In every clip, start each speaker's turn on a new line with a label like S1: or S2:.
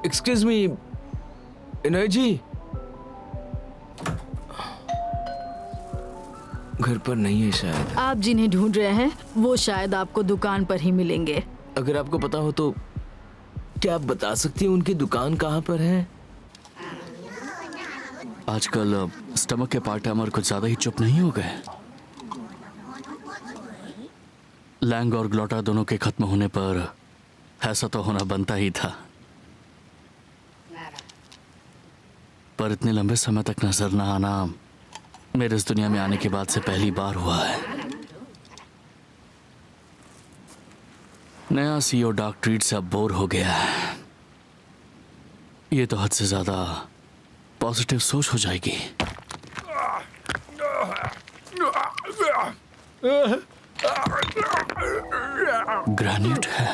S1: Excuse me इनोय जी, घर पर नहीं है शायद।
S2: आप जिन्हें ढूंढ रहे हैं वो शायद आपको दुकान पर ही मिलेंगे।
S1: अगर आपको पता हो तो क्या आप बता सकती हैं उनकी दुकान कहाँ पर है?
S3: आजकल स्टमक के पार्ट टाइमर कुछ ज्यादा ही चुप नहीं हो गए। लैंग और ग्लोटा दोनों के खत्म होने पर ऐसा तो होना बनता ही था, पर इतने लंबे समय तक नजर न आना मेरे इस दुनिया में आने के बाद से पहली बार हुआ है। नया सीईओ डार्क ट्रीट से अब बोर हो गया है। ये तो हद से ज्यादा पॉजिटिव सोच हो जाएगी। ग्रेन्यूट है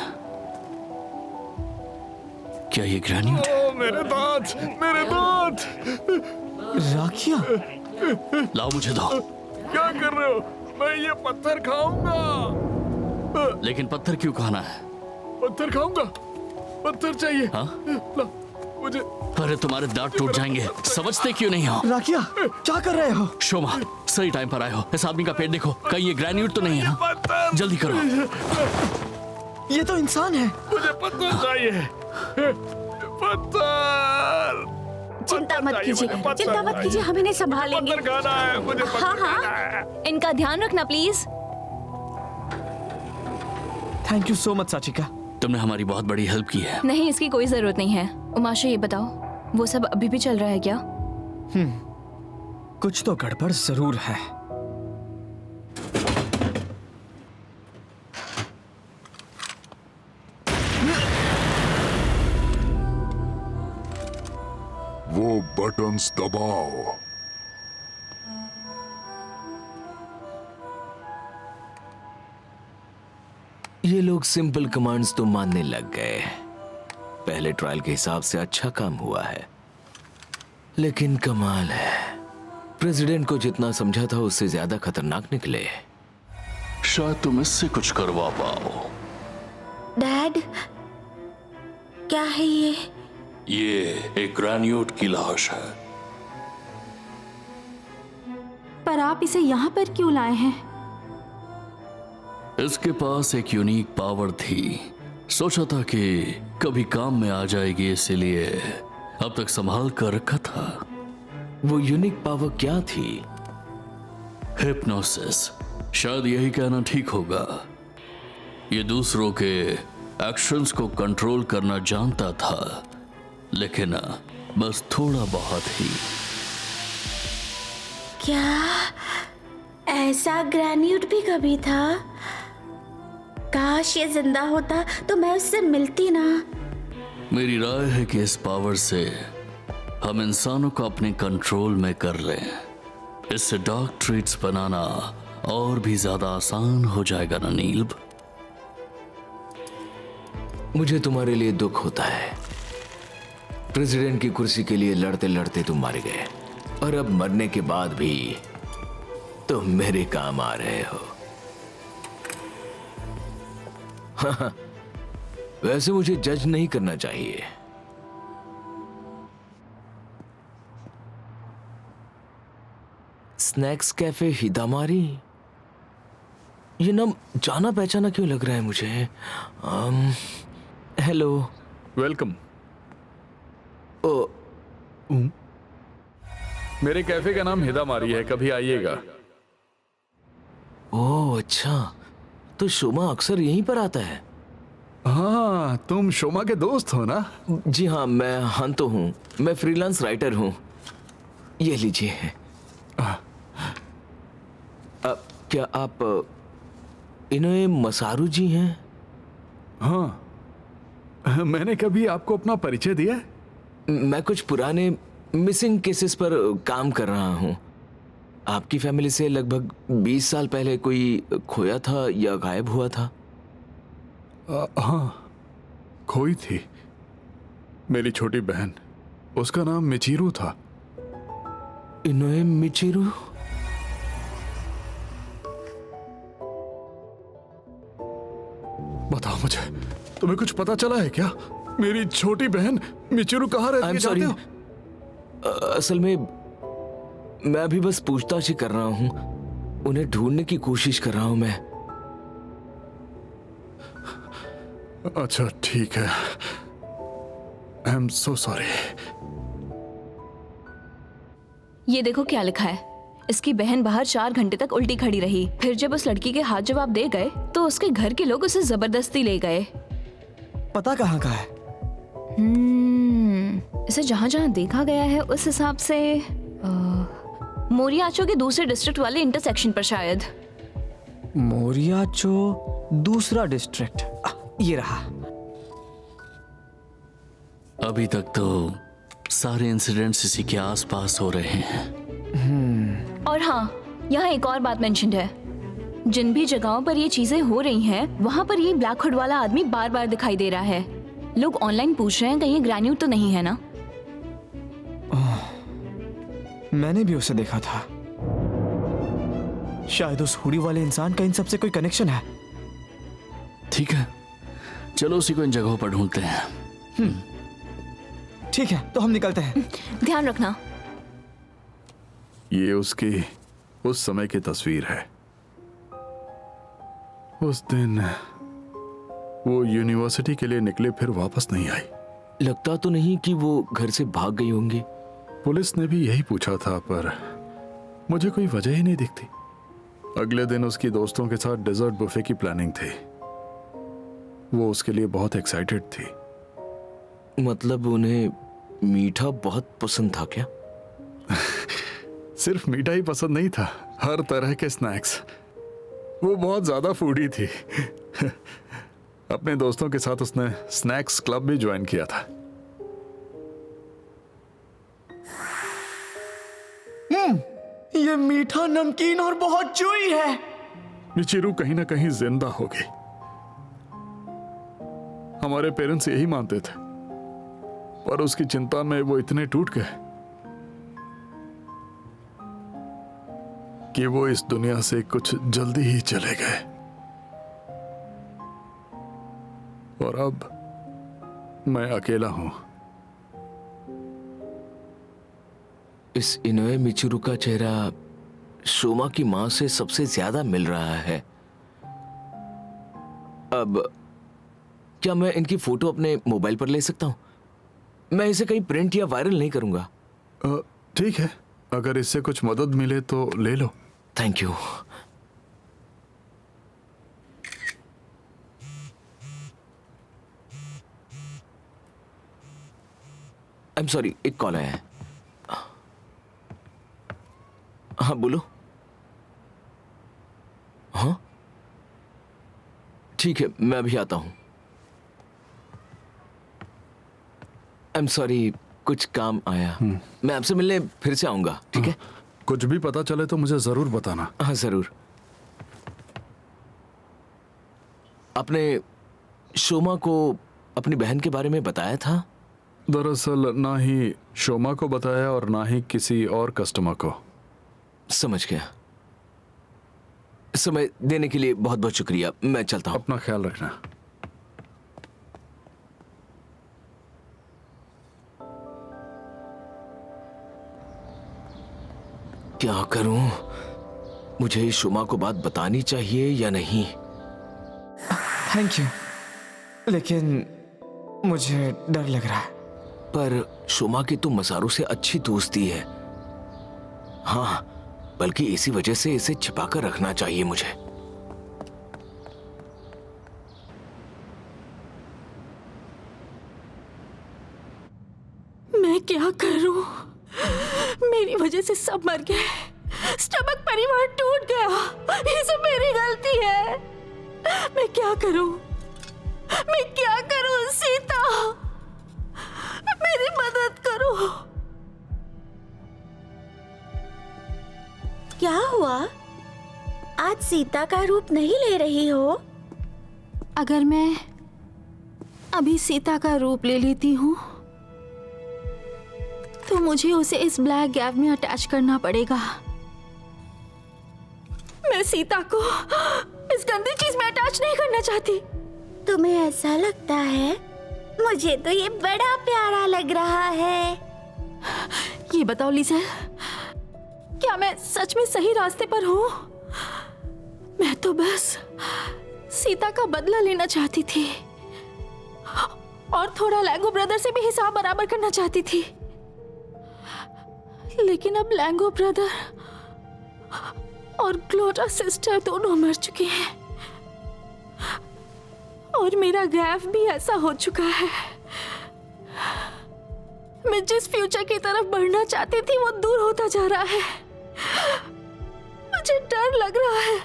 S3: क्या? ये ग्रेन्यूट है?
S4: मेरे दांत, मेरे दांत।
S5: राखिया,
S3: लाओ मुझे दो।
S4: क्या कर रहे हो? मैं ये पत्थर खाऊंगा।
S3: लेकिन पत्थर क्यों खाना है?
S4: पत्थर खाऊंगा, पत्थर चाहिए।
S3: हाँ?
S4: ला, मुझे।
S3: अरे तुम्हारे दांत टूट जाएंगे, समझते क्यों नहीं हो?
S5: राखिया, क्या कर रहे हो?
S3: शोमा, सही टाइम पर आए हो। इस आदमी का पेट देखो, कहीं ये ग्रेन्यूट तो नहीं है ना? जल्दी करो।
S5: ये तो इंसान है।
S4: मुझे पत्थर चाहिए, पत्थर।
S6: चिंता मत कीजिए, चिंता मत कीजिए, हम इन्हें संभाल लेंगे।
S4: पत्थर खाना है मुझे, पत्थर
S6: हाँ
S4: खाना
S6: हाँ,
S4: है।
S6: इनका ध्यान रखना please.
S5: Thank you so much Sachika.
S3: तुमने हमारी बहुत बड़ी हेल्प की है।
S6: नहीं, इसकी कोई जरूरत नहीं है। उमाशा, ये बताओ, वो सब अभी भी चल रहा है क्या?
S5: कुछ तो गड़बड़ जरूर है।
S7: वो बटन्स दबाओ।
S1: ये लोग सिंपल कमांड्स तो मानने लग गए। पहले ट्रायल के हिसाब से अच्छा काम हुआ है, लेकिन कमाल है, प्रेसिडेंट को जितना समझा था उससे ज्यादा खतरनाक निकले।
S3: शायद तुम इससे कुछ करवा पाओ।
S6: डैड, क्या है ये?
S3: ये एक ग्रेन्यूट की लाश है।
S6: पर आप इसे यहाँ पर क्यों लाए हैं?
S3: इसके पास एक यूनिक पावर थी, सोचा था कि कभी काम में आ जाएगी, इसीलिए अब तक संभाल कर रखा था।
S1: वो यूनिक पावर क्या थी?
S3: हिप्नोसिस, शायद यही कहना ठीक होगा। ये दूसरों के एक्शंस को कंट्रोल करना जानता था, लेकिन बस थोड़ा बहुत ही।
S6: क्या ऐसा ग्रेन्यूट भी कभी था? काश ये जिंदा होता तो मैं उससे मिलती ना।
S3: मेरी राय है कि इस पावर से हम इंसानों को अपने कंट्रोल में कर लें। इससे डार्क ट्रीट्स बनाना और भी ज्यादा आसान हो जाएगा ना नील?
S1: मुझे तुम्हारे लिए दुख होता है। प्रेसिडेंट की कुर्सी के लिए लड़ते लड़ते तुम मारे गए, और अब मरने के बाद भी तुम मेरे काम आ रहे हो। हाँ, वैसे मुझे जज नहीं करना चाहिए। स्नैक्स कैफे हिदामारी, ये नाम जाना पहचाना क्यों लग रहा है मुझे? हेलो।
S4: वेलकम।
S1: ओ,
S4: मेरे कैफे का नाम हिदामारी है, कभी आइएगा।
S1: ओह अच्छा, तो शोमा अक्सर यहीं पर आता है?
S4: हाँ, तुम शोमा के दोस्त हो ना?
S1: जी हाँ, मैं हंतो हूँ, मैं फ्रीलांस राइटर हूँ। ये लीजिए। क्या आप इनोए मसारू जी हैं?
S4: हाँ, मैंने कभी आपको अपना परिचय दिया है?
S1: मैं कुछ पुराने मिसिंग केसेस पर काम कर रहा हूँ। आपकी फैमिली से लगभग 20 साल पहले कोई खोया था या गायब हुआ था?
S4: हाँ, खोई थी मेरी छोटी बहन, उसका नाम मिचिरू था।
S1: इनोए मिचिरू?
S4: बताओ मुझे, तुम्हें कुछ पता चला है क्या? मेरी छोटी बहन मिचिरू कहाँ रहती
S1: आई
S4: है
S1: एम सॉरी।
S4: जानते हो?
S1: असल में मैं भी बस पूछताछ ही कर रहा हूँ, उन्हें ढूंढने की कोशिश कर रहा हूँ मैं।
S4: अच्छा ठीक है, आई एम सो सॉरी।
S8: ये देखो क्या लिखा है। इसकी बहन बाहर 4 घंटे तक उल्टी खड़ी रही, फिर जब उस लड़की के हाथ जवाब दे गए तो उसके घर के लोग उसे जबरदस्ती ले गए।
S5: पता कहाँ का है?
S8: इसे जहाँ जहाँ देखा गया है उस हिसाब से मोरियाचो के दूसरे डिस्ट्रिक्ट वाले इंटरसेक्शन पर शायद।
S5: मोरियाचो दूसरा डिस्ट्रिक्ट, ये रहा।
S3: अभी तक तो सारे इंसिडेंट्स इसी के आसपास हो रहे हैं।
S8: और हाँ, यहाँ एक और बात मेंशन्ड है। जिन भी जगहों पर ये चीजें हो रही हैं, वहाँ पर ये ब्लैक हुड वाला आदमी बार बार दिखाई दे रहा है। लोग ऑनलाइन पूछ रहे हैं कहीं ग्रैन्यूट तो नहीं है ना।
S5: मैंने भी उसे देखा था। शायद उस हुडी वाले इंसान का इन सबसे कोई कनेक्शन है।
S3: ठीक है, चलो उसी को इन जगहों पर ढूंढते हैं।
S5: ठीक है, तो हम निकलते हैं।
S8: ध्यान रखना।
S4: ये उसकी उस समय की तस्वीर है। उस दिन वो यूनिवर्सिटी के लिए निकले, फिर वापस नहीं आई।
S1: लगता तो नहीं कि वो घर से भाग गई होंगी।
S4: पुलिस ने भी यही पूछा था, पर मुझे कोई वजह ही नहीं दिखती। अगले दिन उसकी दोस्तों के साथ डेजर्ट बुफे की प्लानिंग थी। वो उसके लिए बहुत एक्साइटेड थी।
S1: मतलब उन्हें मीठा बहुत पसंद था क्या?
S4: सिर्फ मीठा ही पसंद नहीं था, हर तरह के स्नैक्स। वो बहुत ज्यादा फूडी थी। अपने दोस्तों के साथ उसने स्नैक्स क्लब भी ज्वाइन किया था।
S5: ये मीठा, नमकीन और बहुत चूई है।
S4: मिचिरू कहीं ना कहीं जिंदा हो गई। हमारे पेरेंट्स यही मानते थे, पर उसकी चिंता में वो इतने टूट गए कि वो इस दुनिया से कुछ जल्दी ही चले गए। और अब मैं अकेला हूं।
S1: इस इनोए मिचिरू का चेहरा शोमा की मां से सबसे ज्यादा मिल रहा है। अब क्या मैं इनकी फोटो अपने मोबाइल पर ले सकता हूं? मैं इसे कहीं प्रिंट या वायरल नहीं करूंगा।
S4: ठीक है, अगर इससे कुछ मदद मिले तो ले लो।
S1: Thank you. I am sorry, एक कॉल आया है। हाँ बोलो। हाँ ठीक है, मैं अभी आता हूं। आई एम सॉरी, कुछ काम आया। मैं आपसे मिलने फिर से आऊंगा, ठीक है?
S4: कुछ भी पता चले तो मुझे जरूर बताना।
S1: हाँ जरूर। आपने शोमा को अपनी बहन के बारे में बताया था?
S4: दरअसल ना ही शोमा को बताया और ना ही किसी और कस्टमर को।
S1: समझ गया। समय देने के लिए बहुत बहुत शुक्रिया। मैं चलता हूं।
S4: अपना ख्याल रखना।
S1: क्या करूं? मुझे शोमा को बात बतानी चाहिए या नहीं?
S5: थैंक यू, लेकिन मुझे डर लग रहा है।
S1: पर शोमा की तो मसारू से अच्छी दोस्ती है। हाँ, बल्कि इसी वजह से इसे छिपाकर रखना चाहिए मुझे।
S6: मैं क्या करूं? मेरी वजह से सब मर गए। स्टमक परिवार टूट गया। ये सब मेरी गलती है। मैं क्या करूं? मैं क्या करूं? सीता, मेरी मदद करो। क्या हुआ? आज सीता का रूप नहीं ले रही हो?
S2: अगर मैं अभी सीता का रूप ले लेती हूँ तो मुझे उसे इस ब्लैक गैप में अटैच करना पड़ेगा।
S6: मैं सीता को इस गंदी चीज में अटैच नहीं करना चाहती। तुम्हें ऐसा लगता है
S2: मुझे तो ये बड़ा प्यारा लग रहा है।
S6: ये बताओ लीज़ेल, क्या मैं सच में सही रास्ते पर हूँ? मैं तो बस सीता का बदला लेना चाहती थी और थोड़ा लैंगो ब्रदर से भी हिसाब बराबर करना चाहती थी। लेकिन अब लैंगो ब्रदर और ग्लोटा सिस्टर दोनों मर चुके हैं और मेरा गैफ भी ऐसा हो चुका है। मैं जिस फ्यूचर की तरफ बढ़ना चाहती थी वो दूर होता जा रहा है। मुझे डर लग रहा है।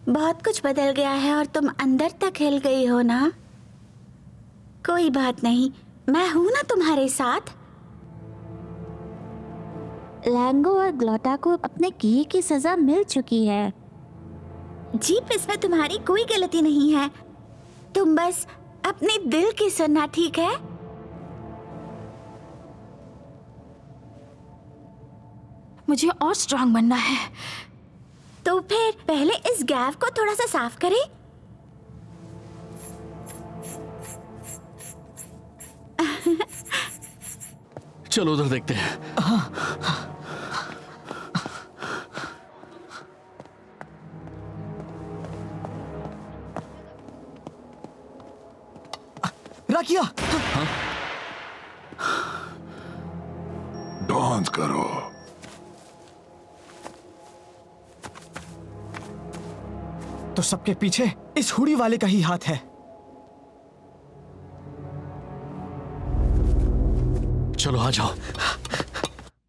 S2: बहुत कुछ बदल गया है और तुम अंदर तक हिल गई हो ना। कोई बात नहीं, मैं हूं ना तुम्हारे साथ।
S9: लैंगो और ग्लोटा को अपने किए की सजा मिल चुकी है।
S2: जीप, इसमें तुम्हारी कोई गलती नहीं है। तुम बस अपने दिल की सुनना, ठीक है?
S6: मुझे और स्ट्रांग बनना है।
S2: तो फिर पहले इस गैप को थोड़ा सा साफ करें।
S3: चलो उधर देखते हैं।
S5: राकिया,
S7: डांस करो।
S5: तो सबके पीछे इस हुडी वाले का ही हाथ है।
S3: चलो आ जाओ।